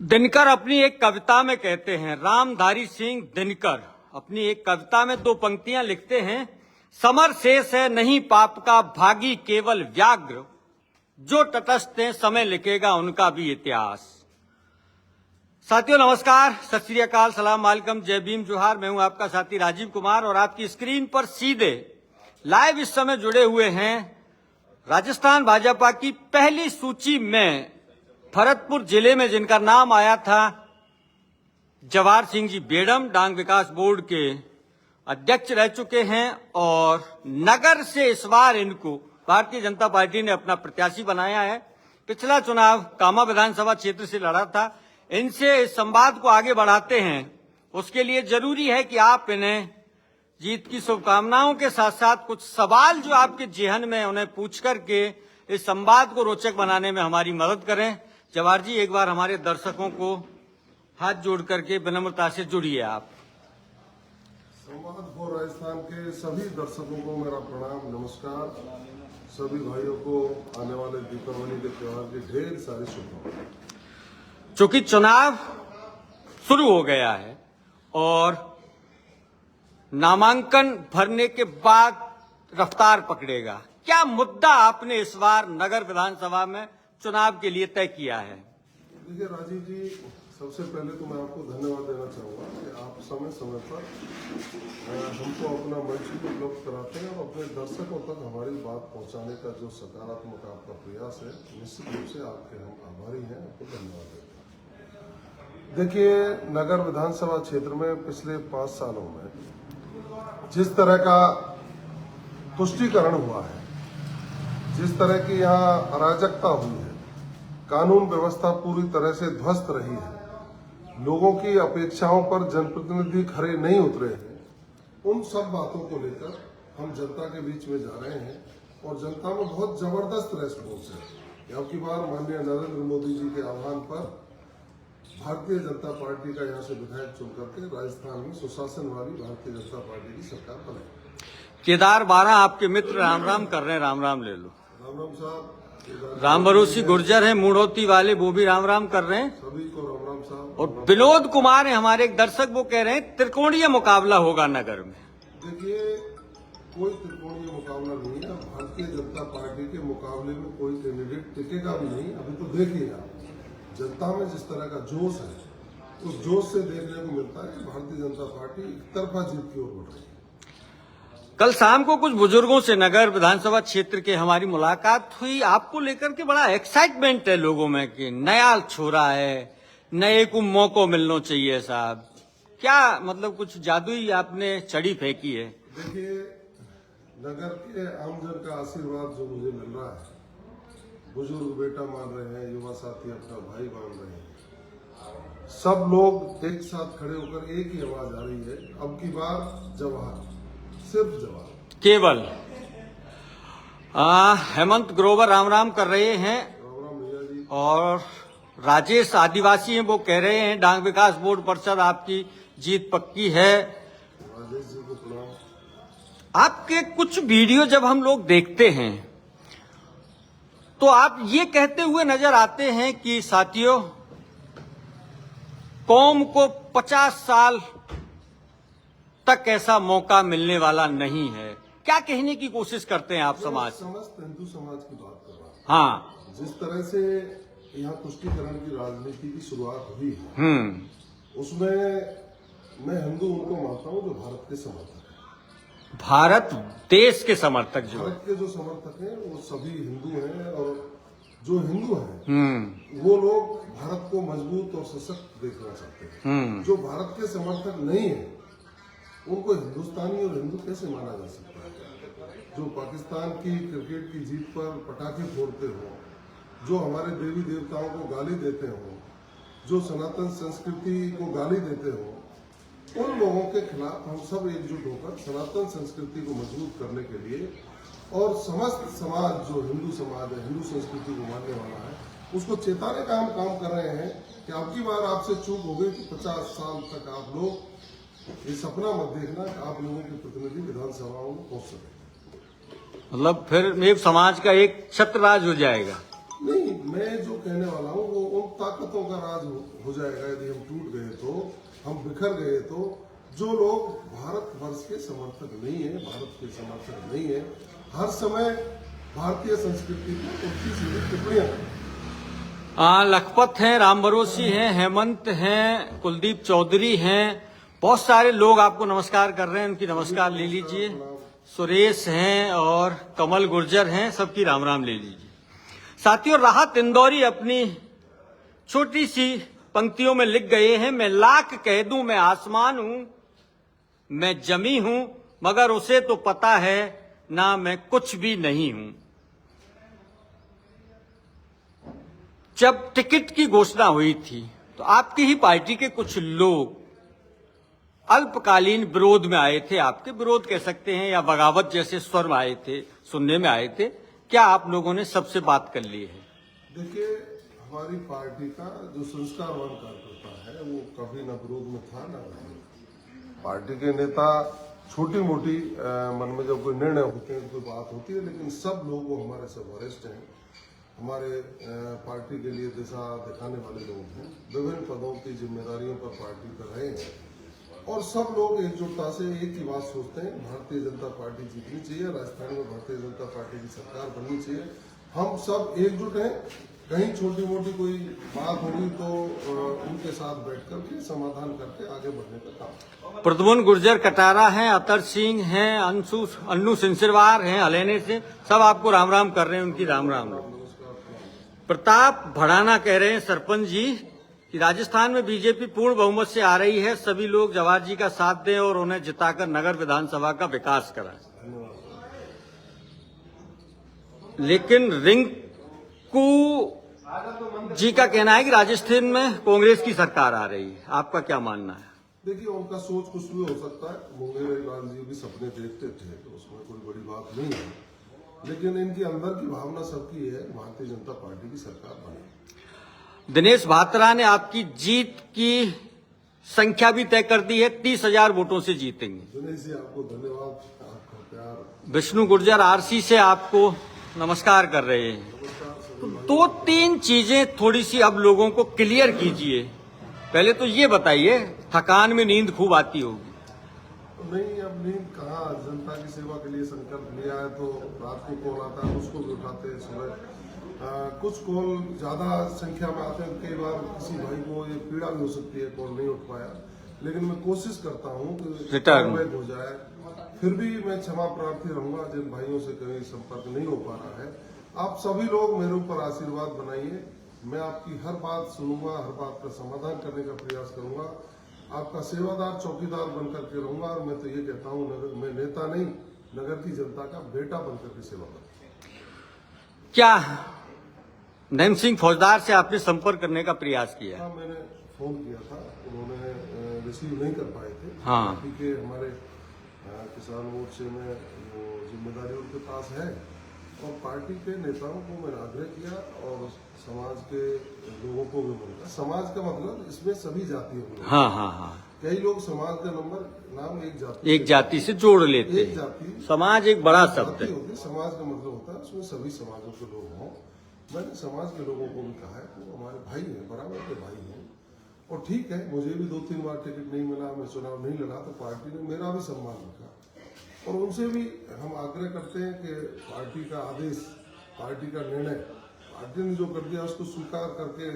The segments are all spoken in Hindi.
दिनकर अपनी एक कविता में कहते हैं, रामधारी सिंह दिनकर अपनी एक कविता में दो पंक्तियां लिखते हैं। समर शेष है नहीं पाप का, भागी केवल व्याग्र, जो तटस्थ हैं समय लिखेगा उनका भी इतिहास। साथियों नमस्कार, सत श्री अकाल, सलाम वालेकुम, जय भीम, जोहार। मैं हूं आपका साथी राजीव कुमार और आपकी स्क्रीन पर सीधे लाइव इस समय जुड़े हुए हैं राजस्थान भाजपा की पहली सूची में भरतपुर जिले में जिनका नाम आया था जवाहर सिंह जी बेड़म, डांग विकास बोर्ड के अध्यक्ष रह चुके हैं और नगर से इस बार इनको भारतीय जनता पार्टी ने अपना प्रत्याशी बनाया है। पिछला चुनाव कामा विधानसभा क्षेत्र से लड़ा था। इनसे इस संवाद को आगे बढ़ाते हैं, उसके लिए जरूरी है कि आप इन्हें जीत की शुभकामनाओं के साथ साथ कुछ सवाल जो आपके जेहन में उन्हें पूछ करके इस संवाद को रोचक बनाने में हमारी मदद करें। जवाहर जी, एक बार हमारे दर्शकों को हाथ जोड़ करके विनम्रता से जुड़िए आप। संवाद फॉर राजस्थान के सभी दर्शकों को मेरा प्रणाम, नमस्कार। सभी भाइयों को आने वाले दीपावली के त्योहार की ढेर सारी शुभकामनाएं। चूंकि चुनाव शुरू हो गया है और नामांकन भरने के बाद रफ्तार पकड़ेगा, क्या मुद्दा आपने इस बार नगर विधानसभा में चुनाव के लिए तय किया है? देखिए राजीव जी, सबसे पहले तो मैं आपको धन्यवाद देना चाहूंगा कि आप समय समय पर हमको अपना मंच भी उपलब्ध कराते हैं और अपने दर्शकों तक हमारी बात पहुंचाने का जो सकारात्मक आपका प्रयास है, निश्चित रूप से आपके हम आभारी हैं, आपको धन्यवाद देते हैं। देखिए, नगर विधानसभा क्षेत्र में पिछले 5 सालों में जिस तरह का तुष्टीकरण हुआ है, जिस तरह की यहाँ अराजकता हुई है, कानून व्यवस्था पूरी तरह से ध्वस्त रही है, लोगों की अपेक्षाओं पर जनप्रतिनिधि खरे नहीं उतरे हैं, उन सब बातों को लेकर हम जनता के बीच में जा रहे हैं और जनता में बहुत जबरदस्त रेस्पॉन्स है। अब की बार माननीय नरेंद्र मोदी जी के आह्वान पर भारतीय जनता पार्टी का यहाँ से विधायक चुन करके राजस्थान में सुशासन वाली भारतीय जनता पार्टी की सरकार बनेगी। केदार 12 आपके मित्र राम राम कर रहे हैं, राम राम ले लो। राम राम साहब। राम भरोसी गुर्जर हैं मूढ़ोती वाले, वो भी राम राम कर रहे हैं। सभी को राम राम साहब। और विनोद कुमार है हमारे एक दर्शक, वो कह रहे हैं त्रिकोणीय मुकाबला होगा नगर में। देखिए, कोई त्रिकोणीय मुकाबला नहीं है। भारतीय जनता पार्टी के मुकाबले में कोई कैंडिडेट टिकेगा भी नहीं। अभी तो देखिए आप, जनता में जिस तरह का जोश है, उस जोश से देखने को मिलता है कि भारतीय जनता पार्टी एक तरफा जीत की ओर बढ़ रही है। कल शाम को कुछ बुजुर्गों से नगर विधानसभा क्षेत्र के हमारी मुलाकात हुई। आपको लेकर के बड़ा एक्साइटमेंट है लोगों में कि नया छोरा है, नए को मौका मिलना चाहिए। साहब, क्या मतलब कुछ जादुई आपने छड़ी फेंकी है? देखिए, नगर के आमजन का आशीर्वाद जो मुझे मिल रहा है, बुजुर्ग बेटा मान रहे हैं, युवा साथी अपना भाई मान रहे हैं, सब लोग एक साथ खड़े होकर एक ही आवाज आ रही है, अब की बार जवाहर, सिर्फ जवाहर केवल। हेमंत ग्रोवर राम राम कर रहे हैं। राम राम भैया जी। और राजेश आदिवासी हैं, वो कह रहे हैं डांग विकास बोर्ड परिषद आपकी जीत पक्की है। राजेश जी को प्रणाम। आपके कुछ वीडियो जब हम लोग देखते हैं तो आप ये कहते हुए नजर आते हैं कि साथियों, कौम को 50 साल तक ऐसा मौका मिलने वाला नहीं है। क्या कहने की कोशिश करते हैं आप समाज? समस्त हिंदू समाज की बात कर रहा हूँ। हाँ, जिस तरह से यहाँ तुष्टीकरण की राजनीति की शुरुआत हुई है, उसमें मैं हिंदू उनको मानता हूँ जो भारत के समर्थक हैं। भारत देश के समर्थक जो भारत के जो समर्थक हैं वो सभी हिंदू हैं और जो हिंदू हैं वो लोग भारत को मजबूत और सशक्त देखना चाहते हैं। जो भारत के समर्थक नहीं है उनको हिंदुस्तानी और हिंदू कैसे माना जा सकता है? जो पाकिस्तान की क्रिकेट की जीत पर पटाखे फोड़ते हो, जो हमारे देवी देवताओं को गाली देते हो, जो सनातन संस्कृति को गाली देते हो, उन लोगों के खिलाफ हम सब एकजुट होकर सनातन संस्कृति को मजबूत करने के लिए और समस्त समाज जो हिंदू समाज है, हिंदू संस्कृति को मानने वाला है, उसको चेताने का हम काम कर रहे हैं कि अब की बार आपसे चूक हो गई कि 50 साल तक आप लोग ये सपना मत देखना कि आप लोगों के प्रतिनिधि विधानसभाओं में पहुंच सके। मतलब फिर एक समाज का एक छत्रराज हो जाएगा। नहीं, मैं जो कहने वाला हूँ वो उन ताकतों का राज हो जाएगा यदि हम टूट गए तो, हम बिखर गए तो। जो लोग भारतवर्ष के समर्थक नहीं है, भारत के समर्थक नहीं है, हर समय भारतीय संस्कृति को उल्टी सीधी टिप्पणियां करें। लखपत हैं, राम भरोसी हैं, हेमंत हैं, कुलदीप चौधरी हैं, बहुत सारे लोग आपको नमस्कार कर रहे हैं, उनकी नमस्कार ले लीजिए। सुरेश हैं और कमल गुर्जर हैं, सबकी राम राम ले लीजिए। साथियों, राहत इंदौरी अपनी छोटी सी पंक्तियों में लिख गए हैं, मैं लाख कह दूं मैं आसमान हूं, मैं जमी हूं, मगर उसे तो पता है ना मैं कुछ भी नहीं हूं। जब टिकट की घोषणा हुई थी तो आपकी ही पार्टी के कुछ लोग अल्पकालीन विरोध में आए थे, आपके विरोध कह सकते हैं या बगावत जैसे स्वर आए थे, सुनने में आए थे। क्या आप लोगों ने सबसे बात कर ली है? देखिए, हमारी पार्टी का जो संस्कारवान कार्यकर्ता है वो कभी न विरोध में था ना नहीं। पार्टी के नेता छोटी मोटी मन में जब कोई निर्णय होते हैं, कोई बात होती है, लेकिन सब लोग वो हमारे सब वरिष्ठ हैं, हमारे पार्टी के लिए दिशा दिखाने वाले लोग हैं, विभिन्न पदों की जिम्मेदारियों पर पार्टी पर रहे हैं, और सब लोग एकजुटता से एक ही बात सोचते हैं, भारतीय जनता पार्टी जीतनी चाहिए, राजस्थान में भारतीय जनता पार्टी की सरकार बननी चाहिए। हम सब एकजुट हैं। कहीं छोटी मोटी कोई बात होगी तो उनके साथ बैठ करके समाधान करके आगे बढ़ने का काम। प्रद्युम्न गुर्जर कटारा हैं, अतर सिंह हैं, अन्नू सिंसिरवार हैं, हलेने से सब आपको राम राम कर रहे हैं, उनकी राम राम। प्रताप भड़ाना कह रहे हैं सरपंच जी कि राजस्थान में बीजेपी पूर्ण बहुमत से आ रही है, सभी लोग जवाहर जी का साथ दें और उन्हें जिताकर नगर विधानसभा का विकास कराएं। लेकिन रिंकू जी का कहना है कि राजस्थान में कांग्रेस की सरकार आ रही है, आपका क्या मानना है? देखिए, उनका सोच कुछ भी हो सकता है, मुंगेर लाल जी भी सपने देखते थे, तो उसमें कोई बड़ी बात नहीं है, लेकिन इनकी अंदर की भावना सबकी है, भारतीय जनता पार्टी की सरकार बने। दिनेश भात्रा ने आपकी जीत की संख्या भी तय कर दी है, 30,000 वोटों से जीतेंगे। दिनेश जी, आपको धन्यवाद, आपका प्यार। विष्णु गुर्जर आरसी से आपको नमस्कार कर रहे हैं। तो 2-3 चीजें थोड़ी सी अब लोगों को क्लियर कीजिए। पहले तो ये बताइए, थकान में नींद खूब आती होगी? नहीं, अब नींद कहाँ, जनता की सेवा के लिए संकल्प लिया है तो रात को कॉल आता है, उसको भी उठाते हैं सुबह। कुछ कॉल ज्यादा संख्या में आते हैं, कई बार किसी भाई को ये पीड़ा भी हो सकती है, कॉल नहीं उठ पाया, लेकिन मैं कोशिश करता हूँ कि रिटर्न हो जाए। फिर भी मैं क्षमा प्रार्थी रहूंगा जिन भाइयों से कभी संपर्क नहीं हो पा रहा है। आप सभी लोग मेरे ऊपर आशीर्वाद बनाइए, मैं आपकी हर बात सुनूंगा, हर बात का समाधान करने का प्रयास करूंगा, आपका सेवादार चौकीदार बनकर के रहूंगा। और मैं तो ये कहता हूँ, मैं नेता नहीं, नगर की जनता का बेटा बनकर के सेवा करूंगा। क्या नैम सिंह फौजदार से आपने संपर्क करने का प्रयास किया? हाँ, मैंने फोन किया था, उन्होंने रिसीव नहीं कर पाए थे। हाँ, क्योंकि हमारे किसान मोर्चे में वो जिम्मेदारी उनके पास है, और पार्टी के नेताओं को मैंने आग्रह किया और समाज के लोगों को भी मिला। समाज का मतलब इसमें सभी जातियों को। हाँ हाँ हाँ, कई लोग समाज का नाम एक जाति से जोड़ लेते एक हैं। जाति, समाज एक बड़ा शब्द है। समाज का मतलब होता है उसमें सभी समाजों के लोग हों। मैंने समाज के लोगों को भी कहा है कि वो हमारे भाई हैं, बराबर के भाई हैं, और ठीक है, मुझे भी 2-3 बार टिकट नहीं मिला, मैं चुनाव नहीं लड़ा, तो पार्टी ने मेरा भी सम्मान रखा, और उनसे भी हम आग्रह करते हैं कि पार्टी का आदेश, पार्टी का निर्णय, पार्टी ने जो कर दिया उसको स्वीकार करके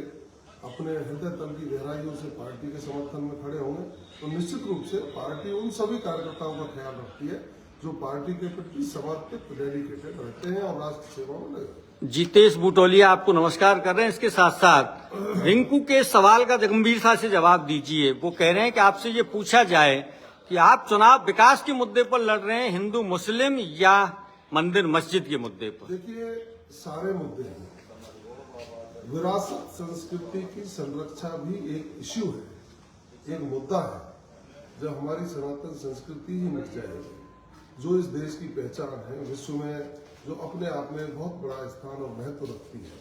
अपने हृदय तल की गहराइयों से पार्टी के समर्थन में खड़े होंगे, तो निश्चित रूप से पार्टी उन सभी कार्यकर्ताओं का ख्याल रखती है जो पार्टी के प्रति समर्पित, डेडिकेटेड रहते हैं और राष्ट्र सेवा में लगे। जितेश बुटोलिया आपको नमस्कार कर रहे हैं। इसके साथ साथ रिंकू के सवाल का गंभीरता से जवाब दीजिए। वो कह रहे हैं कि आपसे ये पूछा जाए कि आप चुनाव विकास के मुद्दे पर लड़ रहे हैं, हिंदू मुस्लिम या मंदिर मस्जिद के मुद्दे पर? देखिए, सारे मुद्दे हैं। विरासत संस्कृति की संरक्षा भी एक इश्यू है, एक मुद्दा है। जब हमारी सनातन संस्कृति ही मिट जाएगी, जो इस देश की पहचान है, विश्व में जो अपने आप में बहुत बड़ा स्थान और महत्व रखती है,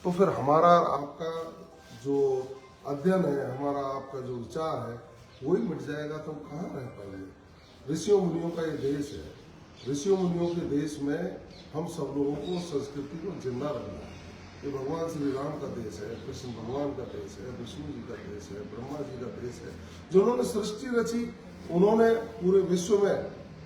तो फिर हमारा आपका जो अध्ययन है, हमारा आपका जो विचार है, वही मिट जाएगा तो हम कहाँ रह पाएंगे। ऋषियों मुनियों का ये देश है, ऋषियों मुनियों के देश में हम सब लोगों को संस्कृति को जिंदा रखना है। ये भगवान श्री राम का देश है, कृष्ण भगवान का देश है, विष्णु जी का देश है, ब्रह्मा जी का देश है। जिन्होंने सृष्टि रची, उन्होंने पूरे विश्व में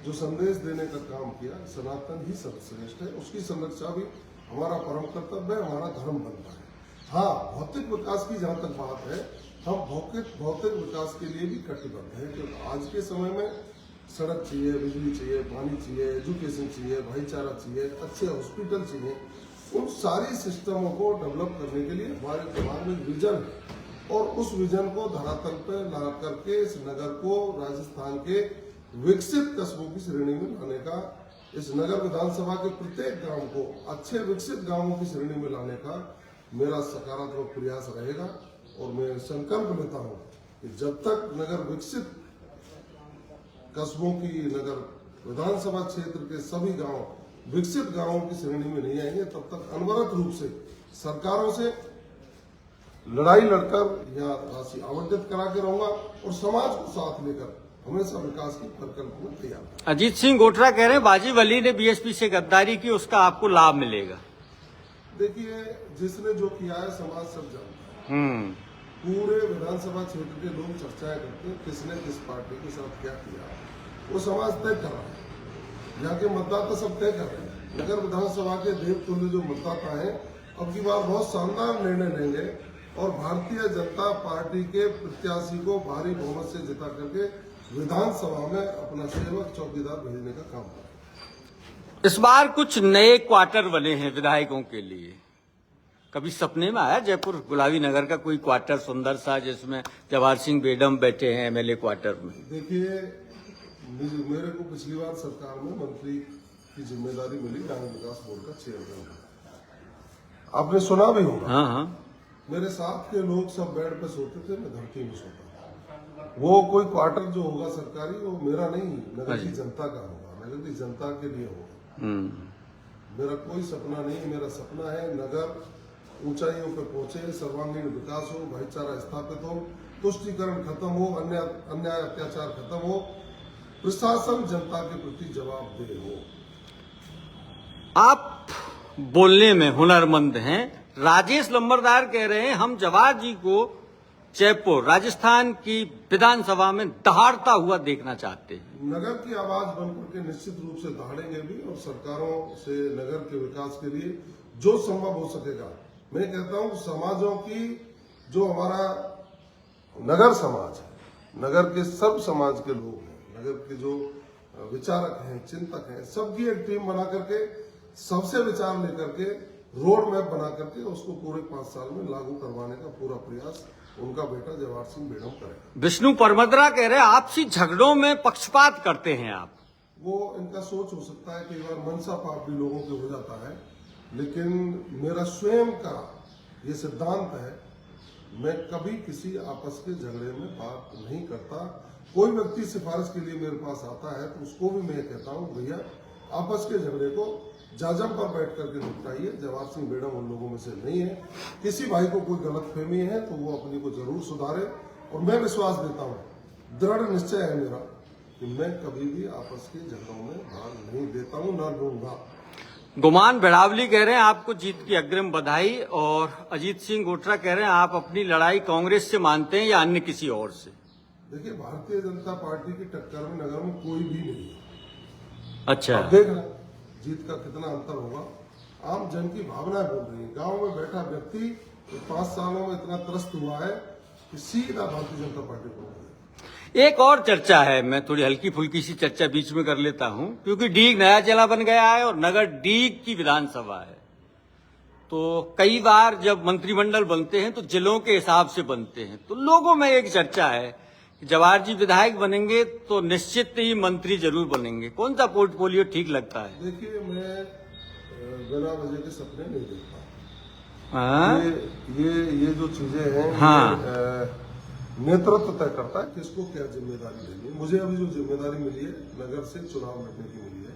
जो संदेश देने का काम किया, सनातन ही सर्वश्रेष्ठ है, उसकी संरक्षा भी हमारा परम कर्तव्य है, हमारा धर्म बनता है। हाँ, भौतिक विकास की जहाँ तक बात है, हम भौतिक विकास के लिए भी कटिबद्ध हैं, क्योंकि आज के समय में सड़क चाहिए, बिजली चाहिए, पानी चाहिए, एजुकेशन चाहिए, भाईचारा चाहिए, अच्छे हॉस्पिटल चाहिए। उन सारी सिस्टमों को डेवलप करने के लिए हमारे दिमाग में विजन है, और उस विजन को धरातल पर ला करके इस नगर को राजस्थान के विकसित कस्बों की श्रेणी में लाने का, इस नगर विधानसभा के प्रत्येक गांव को अच्छे विकसित गांवों की श्रेणी में लाने का मेरा सकारात्मक प्रयास रहेगा। और मैं संकल्प लेता हूं कि जब तक नगर विकसित कस्बों की, नगर विधानसभा क्षेत्र के सभी गांव विकसित गांवों की श्रेणी में नहीं आएंगे, तब तक अनवरत रूप से सरकारों से लड़ाई लड़कर या राशि आवंटित करा के रहूंगा, और समाज को साथ लेकर हमेशा विकास की परिकल्पना तैयार। अजीत सिंह गोठरा कह रहे हैं बाजी वली ने बीएसपी से गद्दारी की, उसका आपको लाभ मिलेगा। देखिए, जिसने जो किया है समाज सब जानता है। पूरे विधानसभा क्षेत्र के लोग चर्चाएं करते हैं किसने किस पार्टी के साथ क्या किया, वो समाज तय कर रहा है। यहाँ के मतदाता सब तय कर रहे हैं। नगर विधानसभा के देवतुल्य जो मतदाता हैं, अब की बार बहुत शानदार निर्णय लेंगे और भारतीय जनता पार्टी के प्रत्याशी को भारी बहुमत से जिता करके विधानसभा में अपना सेवक चौकीदार भेजने का काम करें। इस बार कुछ नए क्वार्टर बने हैं विधायकों के लिए। कभी सपने में आया जयपुर गुलाबी नगर का कोई क्वार्टर सुंदर सा, जिसमें जवाहर सिंह बेडम बैठे हैं एमएलए क्वार्टर में? देखिए, मेरे को पिछली बार सरकार में मंत्री की जिम्मेदारी मिली, ग्रामीण विकास बोर्ड का चेयरमैन। आपने सुना भी होगा। हाँ। मेरे साथ के लोग सब बेड पे सोते थे, मैं धरती में सोता। वो कोई क्वार्टर जो होगा सरकारी, वो मेरा नहीं, नगर की जनता का होगा, नगर की जनता के लिए होगा। मेरा कोई सपना नहीं, मेरा सपना है नगर ऊंचाइयों पे पहुंचे, सर्वांगीण विकास हो, भाईचारा स्थापित हो, तुष्टीकरण खत्म हो, अन्याय अत्याचार खत्म हो, प्रशासन जनता के प्रति जवाबदेह हो। आप बोलने में हुनरमंद हैं। राजेश लंबरदार कह रहे हैं हम जवाहर जी को जयपुर राजस्थान की विधानसभा में दहाड़ता हुआ देखना चाहते हैं। नगर की आवाज बनकर के निश्चित रूप से दहाड़ेंगे भी, और सरकारों से नगर के विकास के लिए जो संभव हो सकेगा। मैं कहता हूं समाजों की, जो हमारा नगर समाज है, नगर के सब समाज के लोग हैं, नगर के जो विचारक हैं, चिंतक हैं, सबकी एक टीम बना करके, सबसे विचार लेकर के रोड मैप बना करके उसको पूरे 5 साल में लागू करवाने का पूरा प्रयास उनका बेटा जवाहर सिंह बेडम करेगा। विष्णु परमद्रा कह रहे हैं आपसी झगड़ों में पक्षपात करते हैं आप। वो इनका सोच हो सकता है, कई बार मनसा पाप भी लोगों के हो जाता है, लेकिन मेरा स्वयं का ये सिद्धांत है, मैं कभी किसी आपस के झगड़े में बात नहीं करता। कोई व्यक्ति सिफारिश के लिए मेरे पास आता है तो उसको भी मैं कहता हूँ, भैया आपस के झगड़े को जाजम पर बैठ करके निपटाइए। जवाहर सिंह बेडम उन लोगों में से नहीं है। किसी भाई को कोई गलतफहमी है तो वो अपनी को जरूर सुधारे, और मैं विश्वास देता हूँ, दृढ़ निश्चय है मेरा कि मैं कभी भी आपस के झगड़ों में भाग नहीं देता हूँ, न लूंगा। गुमान बेड़ावली कह रहे हैं आपको जीत की अग्रिम बधाई, और अजीत सिंह गोठरा कह रहे हैं आप अपनी लड़ाई कांग्रेस से मानते हैं या अन्य किसी और से? देखिए, भारतीय जनता पार्टी की टक्कर में नगर में कोई भी नहीं है। अच्छा, देख रहे हैं जीत का कितना अंतर होगा। आम जन की भावनाएं बोल रही है। गांव में बैठा व्यक्ति 5 सालों में इतना त्रस्त हुआ है कि सीधा भारतीय जनता पार्टी को। एक और चर्चा है, मैं थोड़ी हल्की फुल्की सी चर्चा बीच में कर लेता हूं, क्योंकि डीग नया जिला बन गया है और नगर डीग की विधानसभा है। तो कई बार जब मंत्रिमंडल बनते हैं तो जिलों के हिसाब से बनते हैं, तो लोगों में एक चर्चा है कि जवाहर जी विधायक बनेंगे तो निश्चित ही मंत्री जरूर बनेंगे। कौन सा पोर्टफोलियो ठीक लगता है? देखिए, मैं बिना वजह के सपने नहीं देखता। ये जो चीजें हैं, हाँ, नेतृत्व तय करता है किसको क्या जिम्मेदारी देनी है। मुझे अभी जो जिम्मेदारी मिली है, नगर से चुनाव लड़ने की मिली है,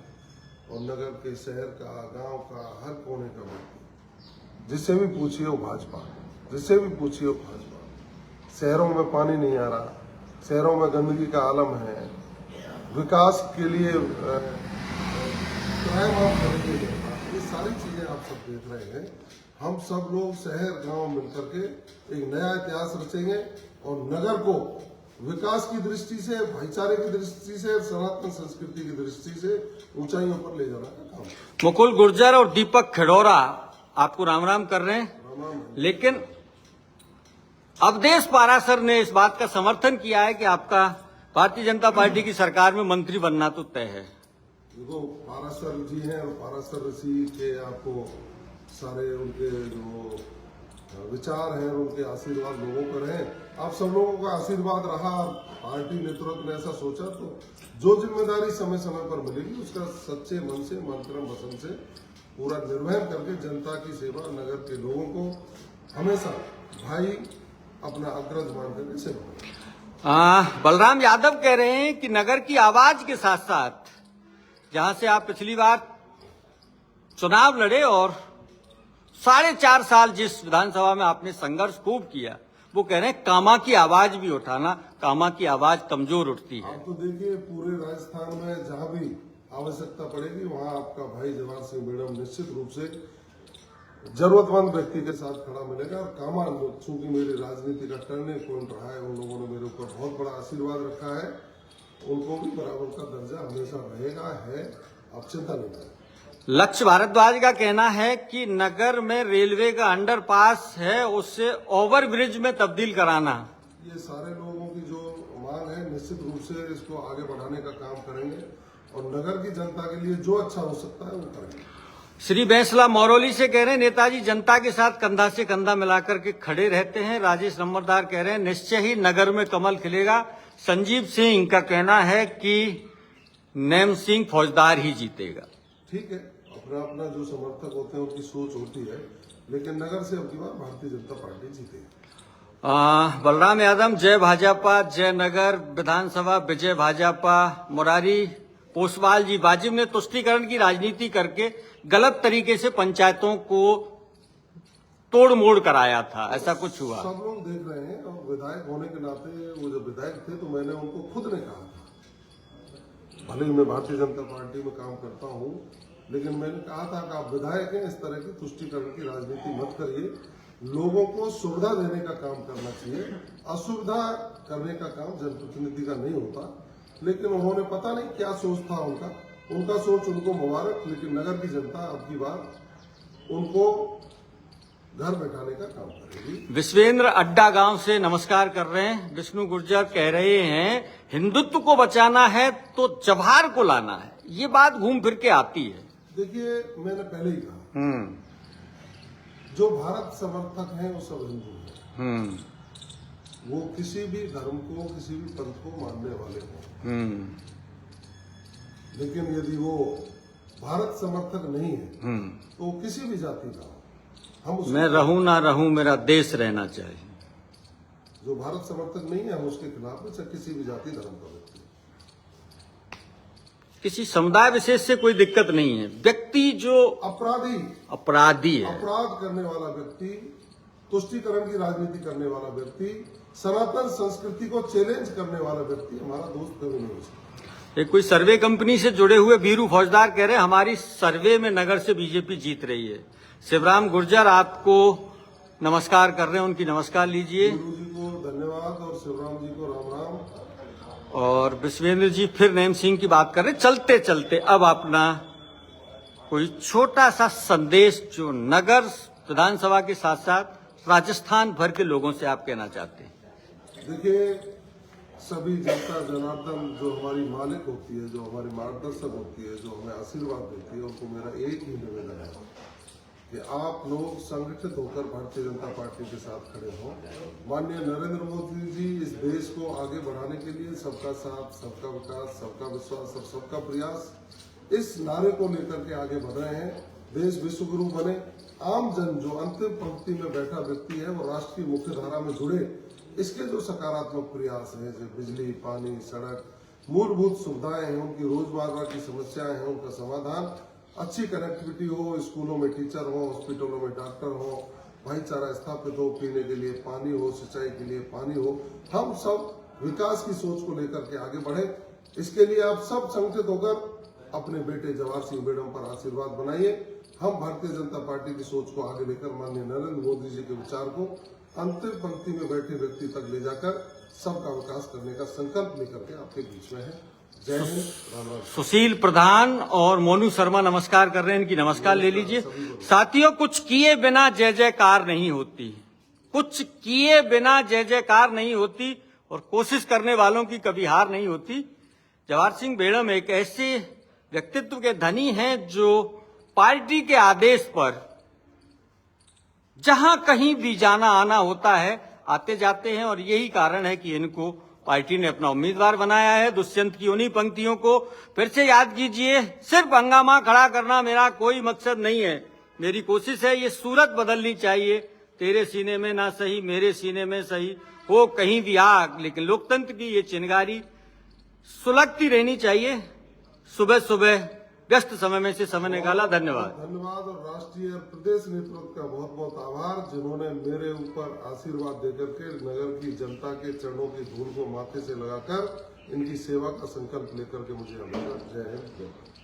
और नगर के, शहर का, गांव का, हर कोने का व्यक्ति, जिससे भी पूछिए वो भाजपा, जिससे भी पूछिए वो भाजपा। शहरों में पानी नहीं आ रहा, शहरों में गंदगी का आलम है, विकास के लिए क्राइम ऑफ करेंगे, ये सारी चीजें आप सब देख रहे हैं। हम सब लोग शहर गांव मिलकर के एक नया इतिहास रचेंगे और नगर को विकास की दृष्टि से, भाईचारे की दृष्टि से, सनातन संस्कृति की दृष्टि से ऊंचाइयों पर ले जाने का काम। मुकुल गुर्जर और दीपक खिड़ौरा आपको राम राम कर रहे हैं, राम। लेकिन अवधेश पारासर ने इस बात का समर्थन किया है कि आपका भारतीय जनता पार्टी की सरकार में मंत्री बनना तो तय है। देखो, पारासर जी हैं और पारासर ऋषि के आपको सारे उनके जो विचार हैं, उनके आशीर्वाद लोगों पर हैं। आप सब लोगों का आशीर्वाद रहा, पार्टी नेतृत्व ने ऐसा सोचा, तो जो जिम्मेदारी समय समय पर मिलेगी उसका सच्चे मन से, मंत्रम वचन से पूरा निर्वहन करके जनता की सेवा, नगर के लोगों को हमेशा भाई अपना अग्रज मान करके सेवा। बलराम यादव कह रहे हैं कि नगर की आवाज के साथ साथ, जहां से आप पिछली बार चुनाव लड़े और 4.5 साल जिस विधानसभा में आपने संघर्ष खूब किया, वो कह रहे हैं कामा की आवाज भी उठाना, कामा की आवाज कमजोर उठती है। आप तो देखिए, पूरे राजस्थान में जहां भी आवश्यकता पड़ेगी वहां आपका भाई जवाहर सिंह मेडम निश्चित रूप से जरूरतमंद व्यक्ति के साथ खड़ा मिलेगा। और कामा, चूंकि मेरी राजनीति का टर्निंग पॉइंट रहा है, उन लोगों ने मेरे ऊपर बहुत बड़ा आशीर्वाद रखा है, उनको भी बराबर का दर्जा हमेशा रहेगा, है, आप चिंता नहीं करें। लक्ष्य भारद्वाज का कहना है कि नगर में रेलवे का अंडरपास है, उससे ओवरब्रिज में तब्दील कराना। ये सारे लोगों की जो मांग है, निश्चित रूप से इसको आगे बढ़ाने का काम करेंगे और नगर की जनता के लिए जो अच्छा हो सकता है वो करेंगे। श्री बैंसला मौरोली से कह रहे हैं नेताजी जनता के साथ कंधा से कंधा मिलाकर के खड़े रहते हैं। राजेश नंबरदार कह रहे हैं निश्चय ही नगर में कमल खिलेगा। संजीव सिंह का कहना है कि नैम सिंह फौजदार ही जीतेगा। ठीक है, अपना अपना जो समर्थक होते हैं उनकी सोच होती है, लेकिन नगर से अब की बार भारतीय जनता पार्टी जीतेगी। बलराम यादव, जय भाजपा, जय नगर विधानसभा, विजय भाजपा। मुरारी पोसवाल जी, वाजिब ने तुष्टीकरण की राजनीति करके गलत तरीके से पंचायतों को तोड़ मोड़ कराया था, ऐसा कुछ हुआ? सब लोग देख रहे हैं और विधायक होने के नाते वो जब विधायक थे तो मैंने उनको खुद ने कहा था, भले ही मैं भारतीय जनता पार्टी में काम करता हूं, लेकिन मैंने कहा था कि आप विधायक हैं, इस तरह की तुष्टीकरण की राजनीति मत करिए, लोगों को सुविधा देने का काम करना चाहिए, असुविधा करने का काम जनप्रतिनिधि का नहीं होता। लेकिन उन्होंने पता नहीं क्या सोच था उनका सोच उनको मुबारक, लेकिन नगर की जनता अब की बार उनको घर बैठाने का काम करेगी। विश्वेंद्र अड्डा गांव से नमस्कार कर रहे हैं। विष्णु गुर्जर कह रहे हैं हिंदुत्व को बचाना है तो जवाहर को लाना है, ये बात घूम फिर के आती है। देखिए, मैंने पहले ही कहा, जो भारत समर्थक हैं वो सब हिंदू हैं, वो किसी भी धर्म को, किसी भी पंथ को मानने वाले हों। लेकिन यदि वो भारत समर्थक नहीं है तो किसी भी जाति का, हम मैं रहूं ना रहूं, मेरा देश रहना चाहिए। जो भारत समर्थक नहीं है हम उसके खिलाफ है, चाहे किसी भी जाति धर्म का व्यक्ति। किसी समुदाय विशेष से कोई दिक्कत नहीं है, व्यक्ति जो अपराधी है, अपराध करने वाला व्यक्ति, तुष्टीकरण की राजनीति करने वाला व्यक्ति, सनातन संस्कृति को चैलेंज करने वाला व्यक्ति हमारा दोस्त कभी नहीं हो सकता। एक कोई सर्वे कंपनी से जुड़े हुए वीरू फौजदार कह रहे हैं हमारी सर्वे में नगर से बीजेपी जीत रही है। शिवराम गुर्जर आपको नमस्कार कर रहे हैं, उनकी नमस्कार लीजिए। गुरु जी को धन्यवाद और शिवराम जी को राम राम। और विश्वेंद्र जी फिर नैम सिंह की बात कर रहे। चलते चलते अब अपना कोई छोटा सा संदेश जो नगर विधानसभा के साथ साथ राजस्थान भर के लोगों से आप कहना चाहते हैं। देखिए, सभी जनता जनार्दन जो हमारी मालिक होती है, जो हमारी मार्गदर्शक होती है, जो हमें आशीर्वाद देती है, उनको मेरा एक ही निवेदन है कि आप लोग संगठित होकर भारतीय जनता पार्टी के साथ खड़े हों। माननीय नरेंद्र मोदी जी इस देश को आगे बढ़ाने के लिए सबका साथ, सबका विकास, सबका विश्वास और सबका प्रयास, इस नारे को लेकर के आगे बढ़ रहे हैं। देश विश्वगुरु बने, आम जन जो अंतिम पंक्ति में बैठा व्यक्ति है वो राष्ट्र की मुख्य धारा में जुड़े, इसके जो सकारात्मक प्रयास है, जैसे बिजली, पानी, सड़क, मूलभूत सुविधाएं हैं, उनकी रोजमर्रा की समस्याएं हैं, उनका समाधान, अच्छी कनेक्टिविटी हो, स्कूलों में टीचर हो, हॉस्पिटलों में डॉक्टर हो, भाईचारा स्थापित हो, पीने के लिए पानी हो, सिंचाई के लिए पानी हो, हम सब विकास की सोच को लेकर के आगे बढ़े। इसके लिए आप सब संगठित होकर अपने बेटे जवाहर सिंह मेडम पर आशीर्वाद बनाइए। हम भारतीय जनता पार्टी की सोच को आगे लेकर माननीय नरेंद्र मोदी जी के विचार को अंतिम पंक्ति में बैठे व्यक्ति तक ले जाकर सबका विकास करने का संकल्प लेकर के आपके बीच में है। जय हिंद, राम राम। सुशील प्रधान और मोनू शर्मा नमस्कार कर रहे हैं, इनकी नमस्कार ले लीजिए। साथियों, कुछ किए बिना जय जयकार नहीं होती, कुछ किए बिना जय जयकार नहीं होती और कोशिश करने वालों की कभी हार नहीं होती। जवाहर सिंह बेड़म एक ऐसे व्यक्तित्व के धनी हैं जो पार्टी के आदेश पर जहां कहीं भी जाना आना होता है आते जाते हैं, और यही कारण है कि इनको पार्टी ने अपना उम्मीदवार बनाया है। दुष्यंत की उन्हीं पंक्तियों को फिर से याद कीजिए, सिर्फ हंगामा खड़ा करना मेरा कोई मकसद नहीं है, मेरी कोशिश है ये सूरत बदलनी चाहिए, तेरे सीने में ना सही मेरे सीने में सही हो कहीं भी आग, लेकिन लोकतंत्र की ये चिंगारी सुलगती रहनी चाहिए। सुबह सुबह व्यस्त समय में से समय निकाला, धन्यवाद। धन्यवाद और राष्ट्रीय और प्रदेश नेतृत्व का बहुत बहुत आभार, जिन्होंने मेरे ऊपर आशीर्वाद देकर के नगर की जनता के चरणों की धूल को माथे से लगाकर इनकी सेवा का संकल्प लेकर के मुझे अभिनंदन। जय हिंद।